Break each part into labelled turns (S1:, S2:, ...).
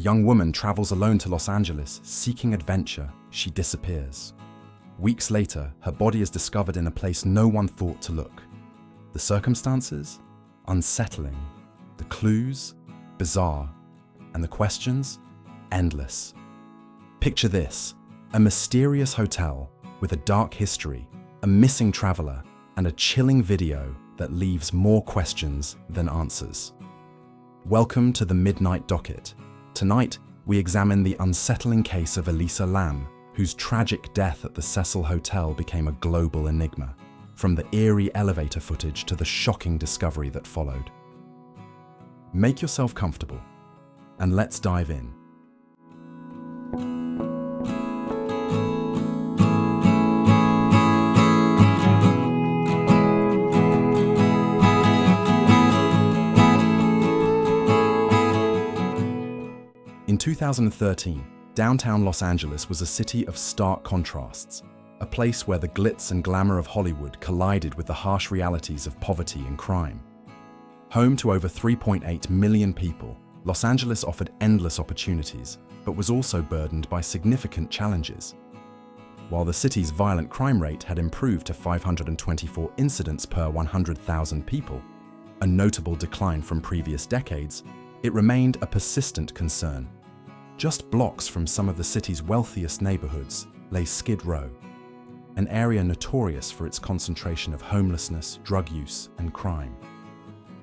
S1: young woman travels alone to Los Angeles, seeking adventure. She disappears. Weeks later, her body is discovered in a place no one thought to look. The circumstances? Unsettling. The clues? Bizarre. And the questions? Endless. Picture this: a mysterious hotel with a dark history, a missing traveler, and a chilling video that leaves more questions than answers. Welcome to the Midnight Docket. Tonight, we examine the unsettling case of Elisa Lam, whose tragic death at the Cecil Hotel became a global enigma, from the eerie elevator footage to the shocking discovery that followed. Make yourself comfortable, and let's dive in. In 2013, downtown Los Angeles was a city of stark contrasts, a place where the glitz and glamour of Hollywood collided with the harsh realities of poverty and crime. Home to over 3.8 million people, Los Angeles offered endless opportunities, but was also burdened by significant challenges. While the city's violent crime rate had improved to 524 incidents per 100,000 people, a notable decline from previous decades, it remained a persistent concern. Just blocks from some of the city's wealthiest neighborhoods lay Skid Row, an area notorious for its concentration of homelessness, drug use, and crime.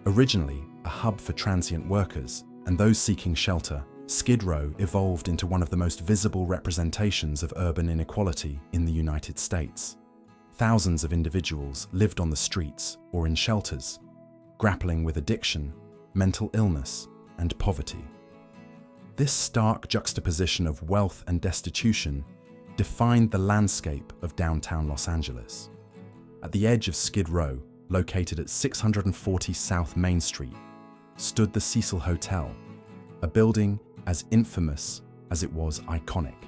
S1: Originally a hub for transient workers and those seeking shelter, Skid Row evolved into one of the most visible representations of urban inequality in the United States. Thousands of individuals lived on the streets or in shelters, grappling with addiction, mental illness, and poverty. This stark juxtaposition of wealth and destitution defined the landscape of downtown Los Angeles. At the edge of Skid Row, located at 640 South Main Street, stood the Cecil Hotel, a building as infamous as it was iconic.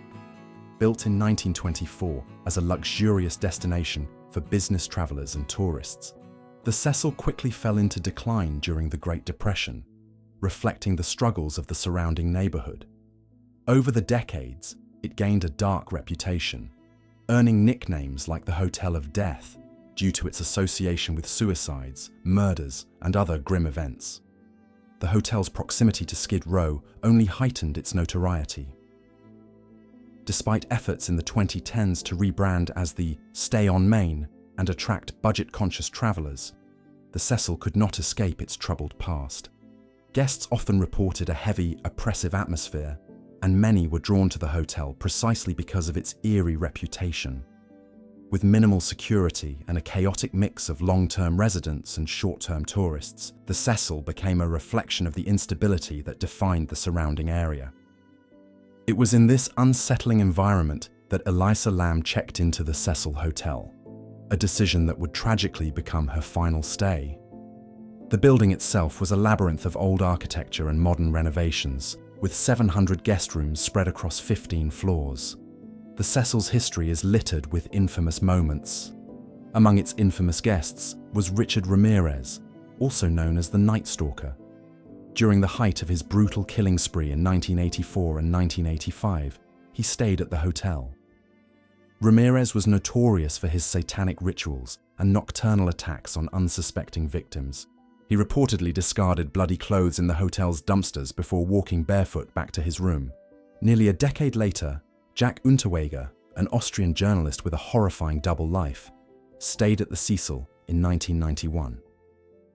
S1: Built in 1924 as a luxurious destination for business travelers and tourists, the Cecil quickly fell into decline during the Great Depression, reflecting the struggles of the surrounding neighborhood. Over the decades, it gained a dark reputation, earning nicknames like the Hotel of Death due to its association with suicides, murders, and other grim events. The hotel's proximity to Skid Row only heightened its notoriety. Despite efforts in the 2010s to rebrand as the Stay on Main and attract budget-conscious travelers, the Cecil could not escape its troubled past. Guests often reported a heavy, oppressive atmosphere, and many were drawn to the hotel precisely because of its eerie reputation. With minimal security and a chaotic mix of long-term residents and short-term tourists, the Cecil became a reflection of the instability that defined the surrounding area. It was in this unsettling environment that Elisa Lam checked into the Cecil Hotel, a decision that would tragically become her final stay. The building itself was a labyrinth of old architecture and modern renovations, with 700 guest rooms spread across 15 floors. The Cecil's history is littered with infamous moments. Among its infamous guests was Richard Ramirez, also known as the Night Stalker. During the height of his brutal killing spree in 1984 and 1985, he stayed at the hotel. Ramirez was notorious for his satanic rituals and nocturnal attacks on unsuspecting victims. He reportedly discarded bloody clothes in the hotel's dumpsters before walking barefoot back to his room. Nearly a decade later, Jack Unterweger, an Austrian journalist with a horrifying double life, stayed at the Cecil in 1991.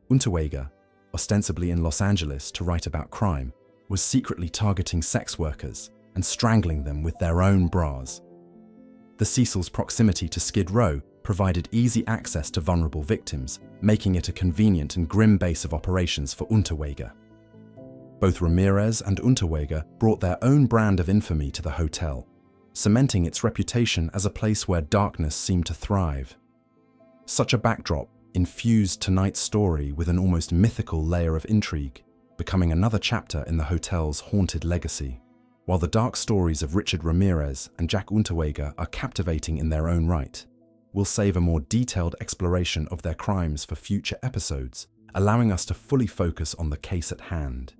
S1: Unterweger, ostensibly in Los Angeles to write about crime, was secretly targeting sex workers and strangling them with their own bras. The Cecil's proximity to Skid Row provided easy access to vulnerable victims, making it a convenient and grim base of operations for Unterweger. Both Ramirez and Unterweger brought their own brand of infamy to the hotel, cementing its reputation as a place where darkness seemed to thrive. Such a backdrop infused tonight's story with an almost mythical layer of intrigue, becoming another chapter in the hotel's haunted legacy. While the dark stories of Richard Ramirez and Jack Unterweger are captivating in their own right, we'll save a more detailed exploration of their crimes for future episodes, allowing us to fully focus on the case at hand.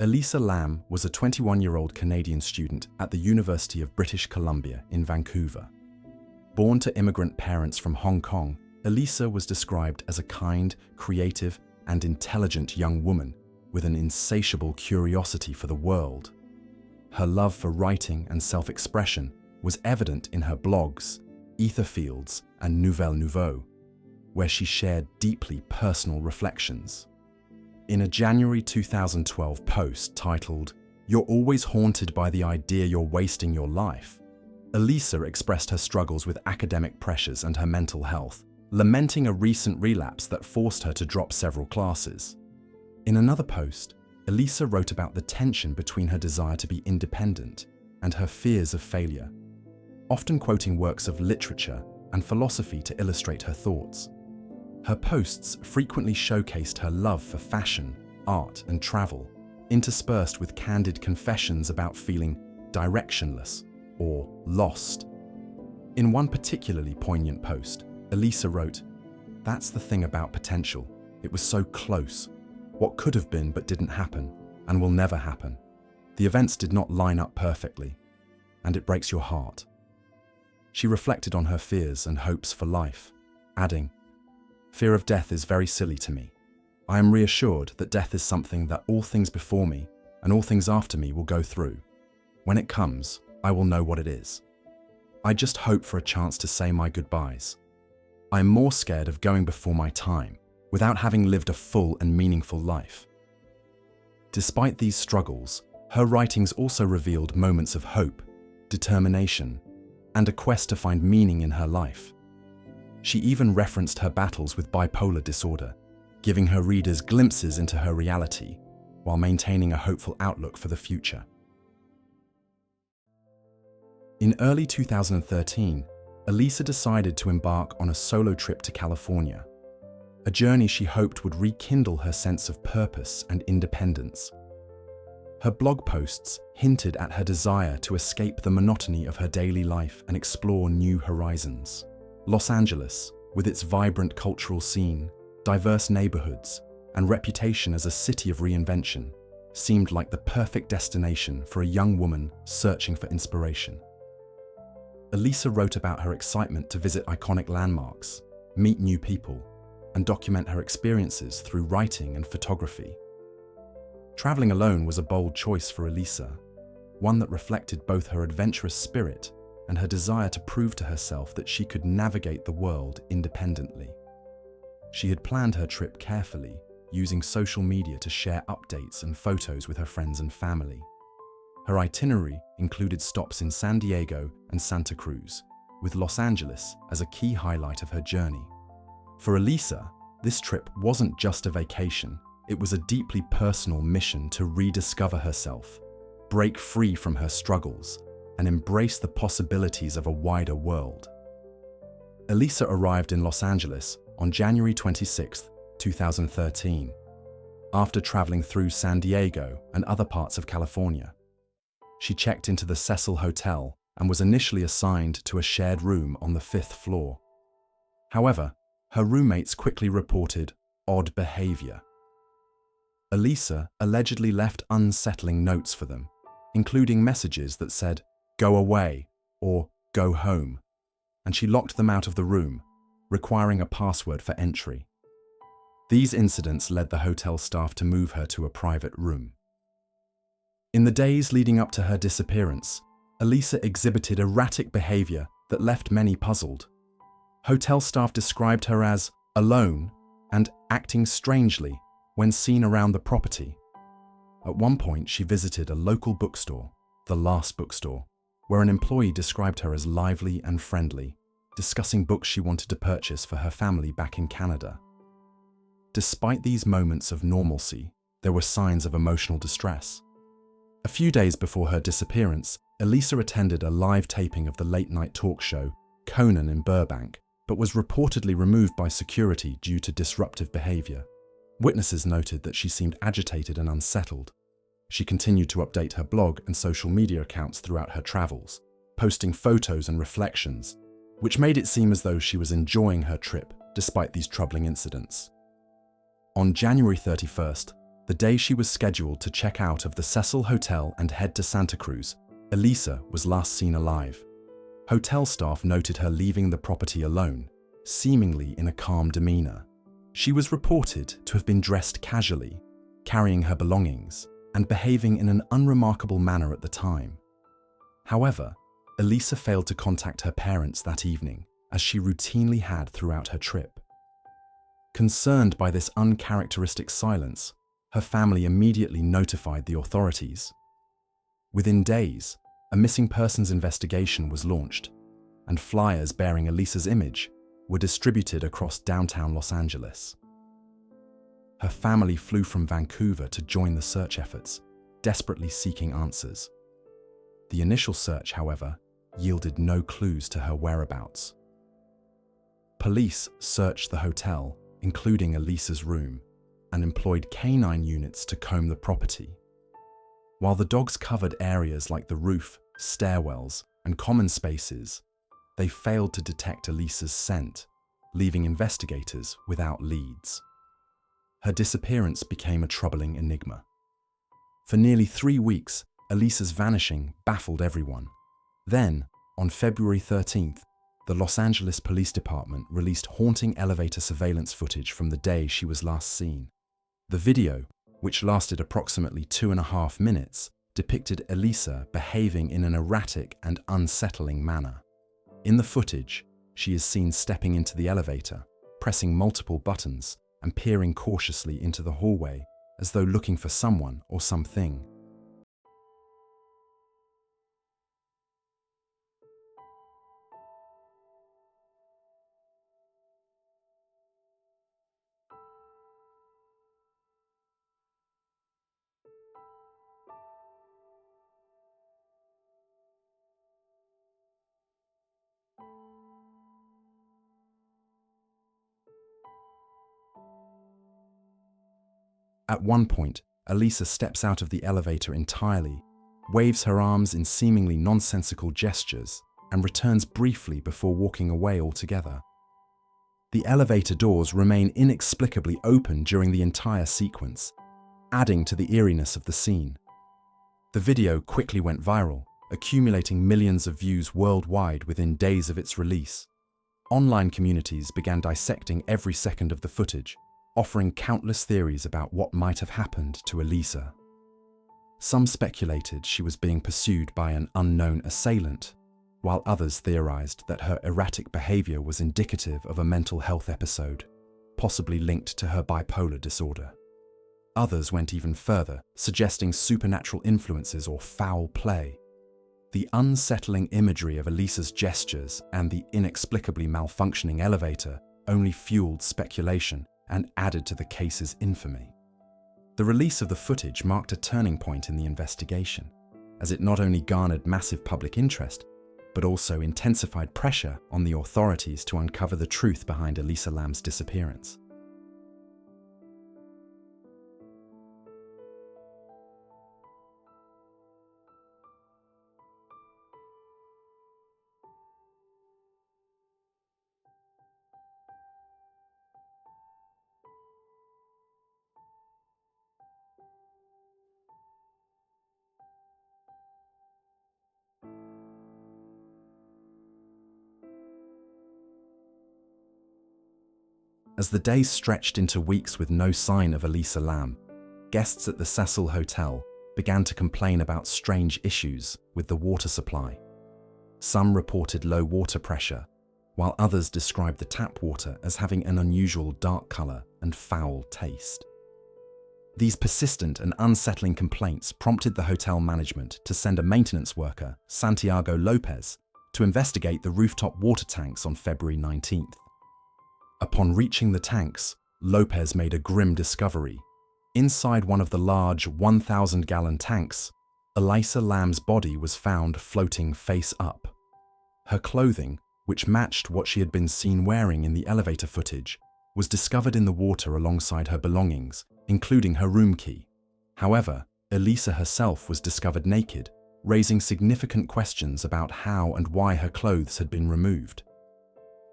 S1: Elisa Lam was a 21-year-old Canadian student at the University of British Columbia in Vancouver. Born to immigrant parents from Hong Kong, Elisa was described as a kind, creative, and intelligent young woman with an insatiable curiosity for the world. Her love for writing and self-expression was evident in her blogs, Ether Fields, and Nouvelle Nouveau, where she shared deeply personal reflections. In a January 2012 post titled, "You're always haunted by the idea you're wasting your life," Elisa expressed her struggles with academic pressures and her mental health, lamenting a recent relapse that forced her to drop several classes. In another post, Elisa wrote about the tension between her desire to be independent and her fears of failure, often quoting works of literature and philosophy to illustrate her thoughts. Her posts frequently showcased her love for fashion, art, and travel, interspersed with candid confessions about feeling directionless or lost. In one particularly poignant post, Elisa wrote, "That's the thing about potential. It was so close. What could have been but didn't happen, and will never happen. The events did not line up perfectly, and it breaks your heart." She reflected on her fears and hopes for life, adding, "Fear of death is very silly to me. I am reassured that death is something that all things before me and all things after me will go through. When it comes, I will know what it is. I just hope for a chance to say my goodbyes. I am more scared of going before my time, without having lived a full and meaningful life." Despite these struggles, her writings also revealed moments of hope, determination, and a quest to find meaning in her life. She even referenced her battles with bipolar disorder, giving her readers glimpses into her reality while maintaining a hopeful outlook for the future. In early 2013, Elisa decided to embark on a solo trip to California, a journey she hoped would rekindle her sense of purpose and independence. Her blog posts hinted at her desire to escape the monotony of her daily life and explore new horizons. Los Angeles, with its vibrant cultural scene, diverse neighborhoods, and reputation as a city of reinvention, seemed like the perfect destination for a young woman searching for inspiration. Elisa wrote about her excitement to visit iconic landmarks, meet new people, and document her experiences through writing and photography. Traveling alone was a bold choice for Elisa, one that reflected both her adventurous spirit and her desire to prove to herself that she could navigate the world independently. She had planned her trip carefully, using social media to share updates and photos with her friends and family. Her itinerary included stops in San Diego and Santa Cruz, with Los Angeles as a key highlight of her journey. For Elisa, this trip wasn't just a vacation, it was a deeply personal mission to rediscover herself, break free from her struggles, and embrace the possibilities of a wider world. Elisa arrived in Los Angeles on January 26, 2013, after traveling through San Diego and other parts of California. She checked into the Cecil Hotel and was initially assigned to a shared room on the 5th floor. However, her roommates quickly reported odd behavior. Elisa allegedly left unsettling notes for them, including messages that said, "Go away," or "Go home," and she locked them out of the room, requiring a password for entry. These incidents led the hotel staff to move her to a private room. In the days leading up to her disappearance, Elisa exhibited erratic behavior that left many puzzled. Hotel staff described her as alone and acting strangely when seen around the property. At one point, she visited a local bookstore, the Last Bookstore, where an employee described her as lively and friendly, discussing books she wanted to purchase for her family back in Canada. Despite these moments of normalcy, there were signs of emotional distress. A few days before her disappearance, Elisa attended a live taping of the late-night talk show Conan in Burbank, but was reportedly removed by security due to disruptive behavior. Witnesses noted that she seemed agitated and unsettled. She continued to update her blog and social media accounts throughout her travels, posting photos and reflections, which made it seem as though she was enjoying her trip despite these troubling incidents. On January 31st, The day she was scheduled to check out of the Cecil Hotel and head to Santa Cruz, Elisa was last seen alive. Hotel staff noted her leaving the property alone, seemingly in a calm demeanor. She was reported to have been dressed casually, carrying her belongings, and behaving in an unremarkable manner at the time. However, Elisa failed to contact her parents that evening, as she routinely had throughout her trip. Concerned by this uncharacteristic silence, her family immediately notified the authorities. Within days, a missing persons investigation was launched, and flyers bearing Elisa's image were distributed across downtown Los Angeles. Her family flew from Vancouver to join the search efforts, desperately seeking answers. The initial search, however, yielded no clues to her whereabouts. Police searched the hotel, including Elisa's room, and employed canine units to comb the property. While the dogs covered areas like the roof, stairwells, and common spaces, they failed to detect Elisa's scent, leaving investigators without leads. Her disappearance became a troubling enigma. For nearly 3 weeks, Elisa's vanishing baffled everyone. Then, on February 13th, the Los Angeles Police Department released haunting elevator surveillance footage from the day she was last seen. The video, which lasted approximately 2.5 minutes, depicted Elisa behaving in an erratic and unsettling manner. In the footage, she is seen stepping into the elevator, pressing multiple buttons, and peering cautiously into the hallway as though looking for someone or something. At one point, Elisa steps out of the elevator entirely, waves her arms in seemingly nonsensical gestures, and returns briefly before walking away altogether. The elevator doors remain inexplicably open during the entire sequence, adding to the eeriness of the scene. The video quickly went viral, accumulating millions of views worldwide within days of its release. Online communities began dissecting every second of the footage, offering countless theories about what might have happened to Elisa. Some speculated she was being pursued by an unknown assailant, while others theorized that her erratic behavior was indicative of a mental health episode, possibly linked to her bipolar disorder. Others went even further, suggesting supernatural influences or foul play. The unsettling imagery of Elisa's gestures and the inexplicably malfunctioning elevator only fueled speculation and added to the case's infamy. The release of the footage marked a turning point in the investigation, as it not only garnered massive public interest, but also intensified pressure on the authorities to uncover the truth behind Elisa Lam's disappearance. As the days stretched into weeks with no sign of Elisa Lam, guests at the Cecil Hotel began to complain about strange issues with the water supply. Some reported low water pressure, while others described the tap water as having an unusual dark color and foul taste. These persistent and unsettling complaints prompted the hotel management to send a maintenance worker, Santiago Lopez, to investigate the rooftop water tanks on February 19th. Upon reaching the tanks, Lopez made a grim discovery. Inside one of the large 1,000-gallon tanks, Elisa Lam's body was found floating face up. Her clothing, which matched what she had been seen wearing in the elevator footage, was discovered in the water alongside her belongings, including her room key. However, Elisa herself was discovered naked, raising significant questions about how and why her clothes had been removed.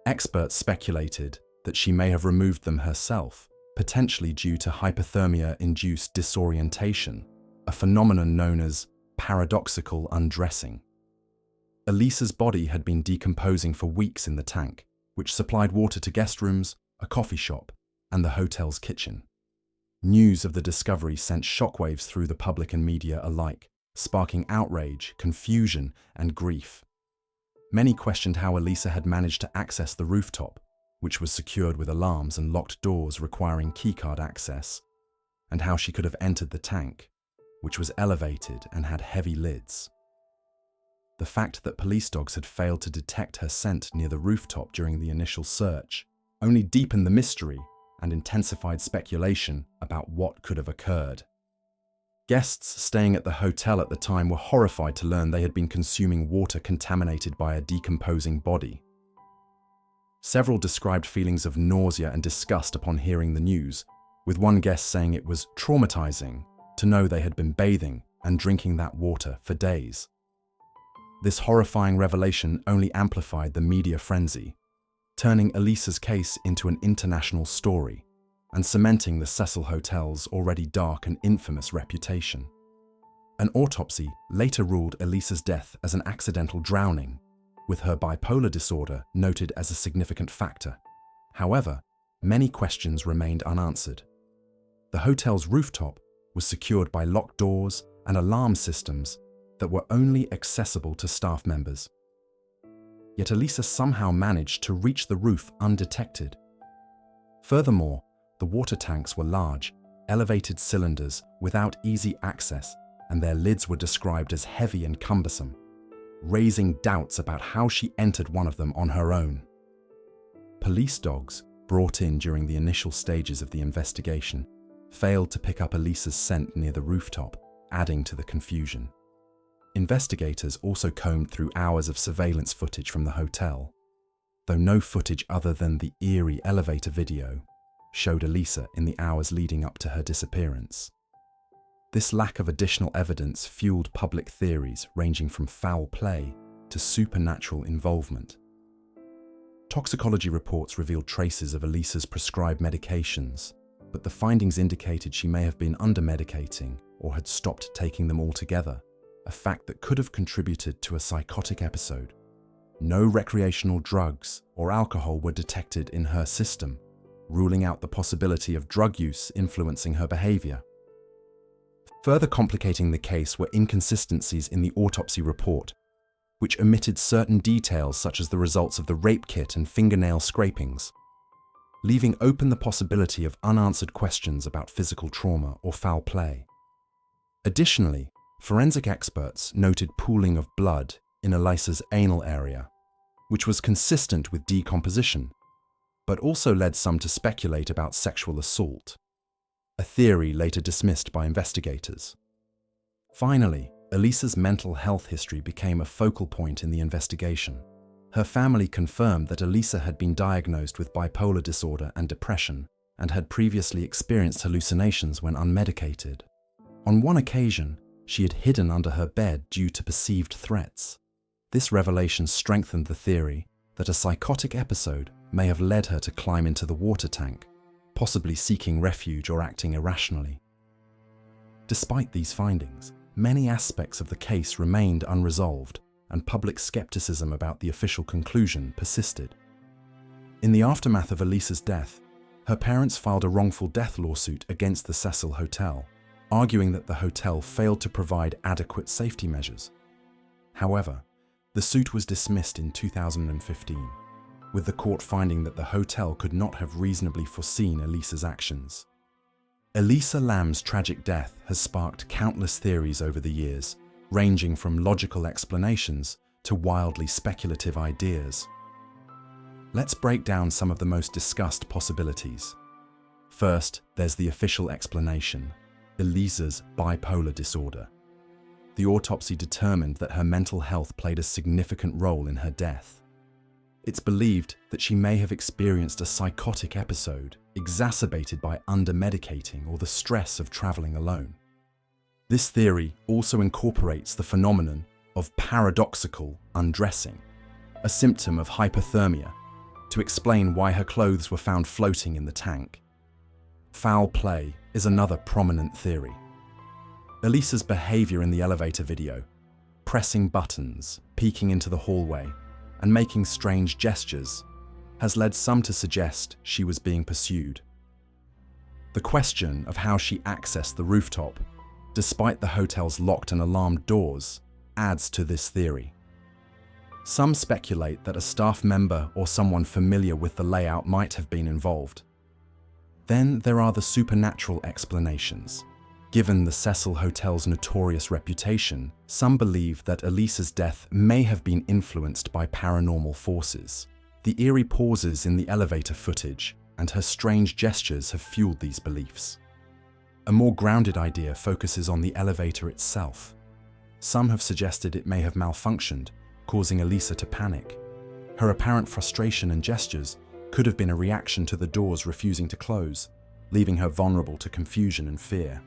S1: Experts speculated that she may have removed them herself, potentially due to hypothermia-induced disorientation, a phenomenon known as paradoxical undressing. Elisa's body had been decomposing for weeks in the tank, which supplied water to guest rooms, a coffee shop, and the hotel's kitchen. News of the discovery sent shockwaves through the public and media alike, sparking outrage, confusion, and grief. Many questioned how Elisa had managed to access the rooftop, which was secured with alarms and locked doors requiring keycard access, and how she could have entered the tank, which was elevated and had heavy lids. The fact that police dogs had failed to detect her scent near the rooftop during the initial search only deepened the mystery and intensified speculation about what could have occurred. Guests staying at the hotel at the time were horrified to learn they had been consuming water contaminated by a decomposing body. Several described feelings of nausea and disgust upon hearing the news, with one guest saying it was traumatizing to know they had been bathing and drinking that water for days. This horrifying revelation only amplified the media frenzy, turning Elisa's case into an international story and cementing the Cecil Hotel's already dark and infamous reputation. An autopsy later ruled Elisa's death as an accidental drowning, with her bipolar disorder noted as a significant factor. However, many questions remained unanswered. The hotel's rooftop was secured by locked doors and alarm systems that were only accessible to staff members. Yet Elisa somehow managed to reach the roof undetected. Furthermore, the water tanks were large, elevated cylinders without easy access, and their lids were described as heavy and cumbersome, raising doubts about how she entered one of them on her own. Police dogs, brought in during the initial stages of the investigation, failed to pick up Elisa's scent near the rooftop, adding to the confusion. Investigators also combed through hours of surveillance footage from the hotel, though no footage other than the eerie elevator video showed Elisa in the hours leading up to her disappearance. This lack of additional evidence fueled public theories ranging from foul play to supernatural involvement. Toxicology reports revealed traces of Elisa's prescribed medications, but the findings indicated she may have been under-medicating or had stopped taking them altogether, a fact that could have contributed to a psychotic episode. No recreational drugs or alcohol were detected in her system, ruling out the possibility of drug use influencing her behavior. Further complicating the case were inconsistencies in the autopsy report, which omitted certain details such as the results of the rape kit and fingernail scrapings, leaving open the possibility of unanswered questions about physical trauma or foul play. Additionally, forensic experts noted pooling of blood in Elisa's anal area, which was consistent with decomposition, but also led some to speculate about sexual assault, a theory later dismissed by investigators. Finally, Elisa's mental health history became a focal point in the investigation. Her family confirmed that Elisa had been diagnosed with bipolar disorder and depression and had previously experienced hallucinations when unmedicated. On one occasion, she had hidden under her bed due to perceived threats. This revelation strengthened the theory that a psychotic episode may have led her to climb into the water tank, possibly seeking refuge or acting irrationally. Despite these findings, many aspects of the case remained unresolved, and public skepticism about the official conclusion persisted. In the aftermath of Elisa's death, her parents filed a wrongful death lawsuit against the Cecil Hotel, arguing that the hotel failed to provide adequate safety measures. However, the suit was dismissed in 2015, with the court finding that the hotel could not have reasonably foreseen Elisa's actions. Elisa Lam's tragic death has sparked countless theories over the years, ranging from logical explanations to wildly speculative ideas. Let's break down some of the most discussed possibilities. First, there's the official explanation: Elisa's bipolar disorder. The autopsy determined that her mental health played a significant role in her death. It's believed that she may have experienced a psychotic episode exacerbated by under-medicating or the stress of traveling alone. This theory also incorporates the phenomenon of paradoxical undressing, a symptom of hypothermia, to explain why her clothes were found floating in the tank. Foul play is another prominent theory. Elisa's behavior in the elevator video, pressing buttons, peeking into the hallway, and making strange gestures, has led some to suggest she was being pursued. The question of how she accessed the rooftop, despite the hotel's locked and alarmed doors, adds to this theory. Some speculate that a staff member or someone familiar with the layout might have been involved. Then there are the supernatural explanations. Given the Cecil Hotel's notorious reputation, some believe that Elisa's death may have been influenced by paranormal forces. The eerie pauses in the elevator footage and her strange gestures have fueled these beliefs. A more grounded idea focuses on the elevator itself. Some have suggested it may have malfunctioned, causing Elisa to panic. Her apparent frustration and gestures could have been a reaction to the doors refusing to close, leaving her vulnerable to confusion and fear.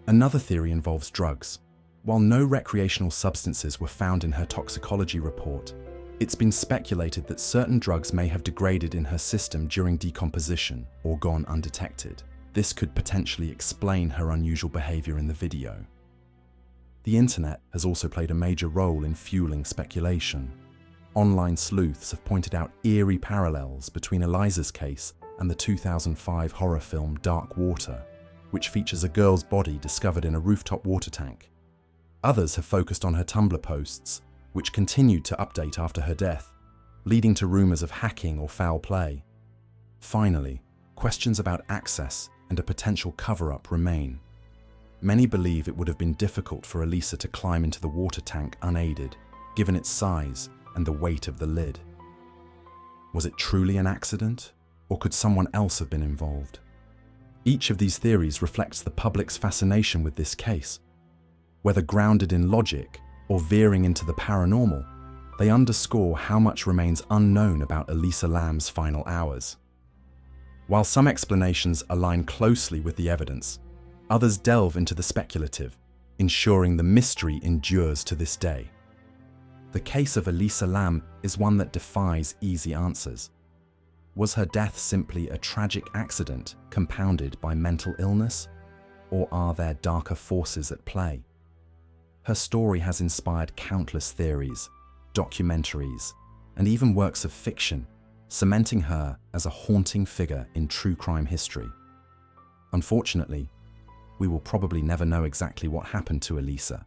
S1: Another theory involves drugs. While no recreational substances were found in her toxicology report, it's been speculated that certain drugs may have degraded in her system during decomposition or gone undetected. This could potentially explain her unusual behavior in the video. The internet has also played a major role in fueling speculation. Online sleuths have pointed out eerie parallels between Elisa's case and the 2005 horror film Dark Water, which features a girl's body discovered in a rooftop water tank. Others have focused on her Tumblr posts, which continued to update after her death, leading to rumors of hacking or foul play. Finally, questions about access and a potential cover-up remain. Many believe it would have been difficult for Elisa to climb into the water tank unaided, given its size and the weight of the lid. Was it truly an accident, or could someone else have been involved? Each of these theories reflects the public's fascination with this case. Whether grounded in logic or veering into the paranormal, they underscore how much remains unknown about Elisa Lam's final hours. While some explanations align closely with the evidence, others delve into the speculative, ensuring the mystery endures to this day. The case of Elisa Lam is one that defies easy answers. Was her death simply a tragic accident compounded by mental illness, or are there darker forces at play? Her story has inspired countless theories, documentaries, and even works of fiction, cementing her as a haunting figure in true crime history. Unfortunately, we will probably never know exactly what happened to Elisa.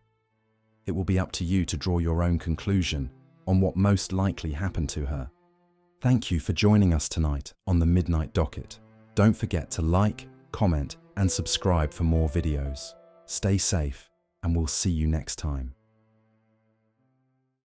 S1: It will be up to you to draw your own conclusion on what most likely happened to her. Thank you for joining us tonight on the Midnight Docket. Don't forget to like, comment, and subscribe for more videos. Stay safe, and we'll see you next time.